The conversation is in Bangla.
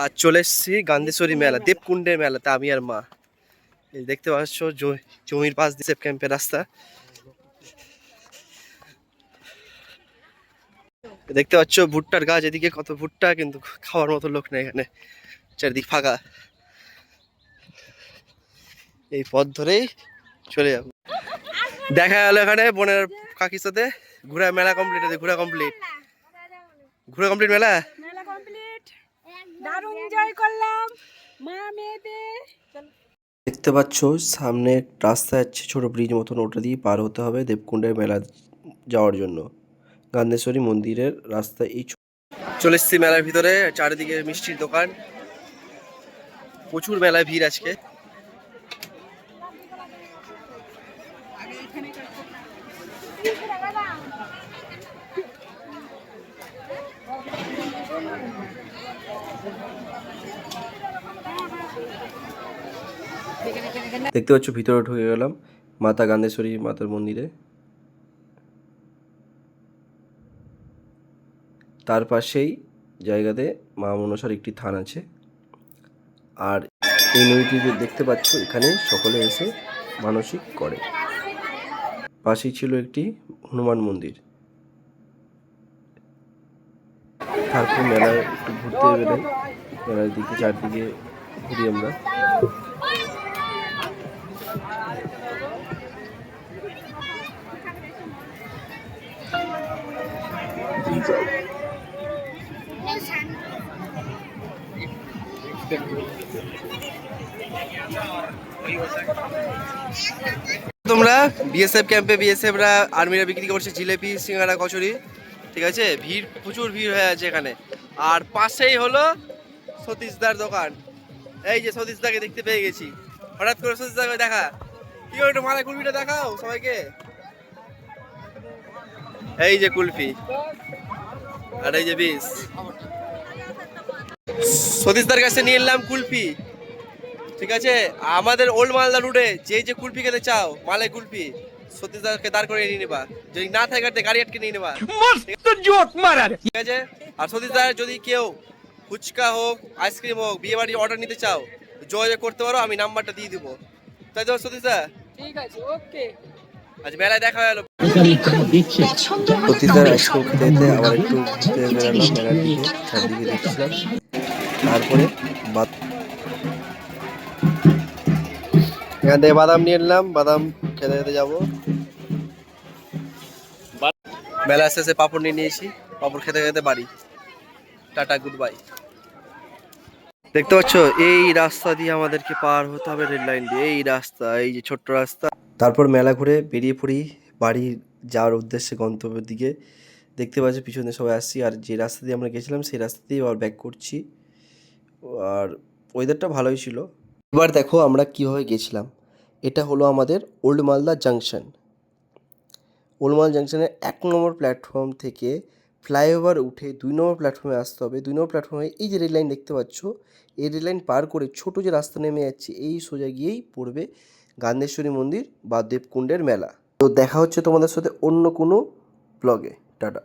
আজ চলে এসেছি গান্ধেশ্বরী মেলা, দেবকুণ্ডের মেলাতে আমি আর মা। এই দেখতে পাচ্ছ জমির পাশ দিয়ে ক্যাম্পের রাস্তা। দেখতে পাচ্ছ ভুট্টার গাছ, এদিকে কত ভুট্টা, কিন্তু খাওয়ার মতো লোক নেই এখানে, চারিদিক ফাঁকা। এই পথ ধরেই চলে যাবো। দেখা গেল এখানে বোনের কাকির সাথে ঘোরা মেলা কমপ্লিট হয়েছে। ঘোরা কমপ্লিট মেলা কমপ্লিট, দারুণ এনজয় করলাম মা মেয়েদের। দেখতে পাচ্ছ সামনে রাস্তা যাচ্ছে, ছোট ব্রিজ মতন, ওটা দিয়ে পার হতে হবে দেবকুণ্ডের মেলা যাওয়ার জন্য। গান্ধেশ্বরী মন্দিরের রাস্তা এই চলে এসেছি মেলার ভিতরে। চারিদিকে মিষ্টির দোকান, প্রচুর মেলায় ভিড় আজকে। দেখতে পাচ্ছ ভিতরে ঢুকে গেলাম মাতা গান্ধেশ্বরী মাতার মন্দিরে। তার পাশেই জায়গাতে মা মনসার একটি থান আছে। আর এই নদীটি দেখতে পাচ্ছ, এখানে সকলে এসে মানসিক করে। পাশেই ছিল একটি হনুমান মন্দির। তারপর মেলায় একটু ঘুরতে বেরোই, মেলার দিকে চারদিকে ঘুরি আমরা। তোমরা বিএসএফ ক্যাম্পে বিএসএফরা আর্মিরা বিক্রি করছে জিলেপি, সিঙ্গাড়া, কচুরি। ঠিক আছে, ভিড় প্রচুর ভিড় হয়ে আছে এখানে। আর পাশেই হলো সতীশদার দোকান। এই যে সতীশদাকে দেখতে পেয়ে গেছি, হঠাৎ করে সতীশদাকে দেখা। কি একটু মালা কুলফিটা দেখাও সবাইকে। এই যে কুলফি আর এই যে বিষ। সতীশদার কাছে নিয়ে এলাম কুলফি। ঠিক আছে, আমাদের ওল্ড মালদা রুটে যে কুলফি খেতে চাও, মালাই কুলফি, সতীশদারকে দাঁড় করে নিয়ে নেবা। যদি না থাকে গাড়ি আটকে নিয়ে নেবা। ঠিক আছে। আর সতীশদার যদি কেউ ফুচকা হোক, আইসক্রিম হোক, বিয়ে বাড়ির অর্ডার নিতে চাও, যোগাযোগ করতে পারো, আমি নাম্বারটা দিয়ে দিব। তাই তো সতীশদা? ঠিক আছে, ওকে। আজ মেলায় দেখা হলো। সতীশদার আইসক্রিম খেতে খেতে আবার একটু ঘুরতে বেরোলাম মেলার দিকে, চারদিকে দেখছিলাম। তারপরে এখান থেকে বাদাম নিয়ে এলাম, বাদাম খেতে খেতে যাবো। মেলা শেষে পাপড় নিয়ে নিয়েছি, পাপড় খেতে খেতে বাড়ি। Tata, good bye. দেখতে পাচ্ছ এই রাস্তা দিয়ে আমাদেরকে পার হতে হবে, রেল লাইন দিয়ে। এই রাস্তা, এই যে ছোট্ট রাস্তা। তারপর মেলা ঘুরে বেরিয়ে পড়ি বাড়ি যাওয়ার উদ্দেশ্যে, গন্তব্যের দিকে। দেখতে পাচ্ছি পিছনে সবাই আসছি, আর যে রাস্তা দিয়ে আমরা গেছিলাম সেই রাস্তা দিয়ে আবার ব্যাক করছি। আর ওয়েদারটা ভালোই ছিল। এবার দেখো আমরা কিভাবে গেছিলাম। এটা হলো আমাদের old Malda junction. Old Malda জাংশনের 1 নম্বর প্ল্যাটফর্ম থেকে ফ্লাইওভার উঠে 2 নম্বর প্ল্যাটফর্মে আসতে হবে। 2 নম্বর প্ল্যাটফর্মে এই যে রেল লাইন দেখতে পাচ্ছ, এই রেল লাইন পার করে ছোটো যে রাস্তা নেমে যাচ্ছে, এই সোজা গিয়েই পড়বে গান্ধেশ্বরী মন্দির বা দেবকুণ্ডের মেলা। তো দেখা হচ্ছে তোমাদের সাথে অন্য কোনো ব্লগে। টাটা।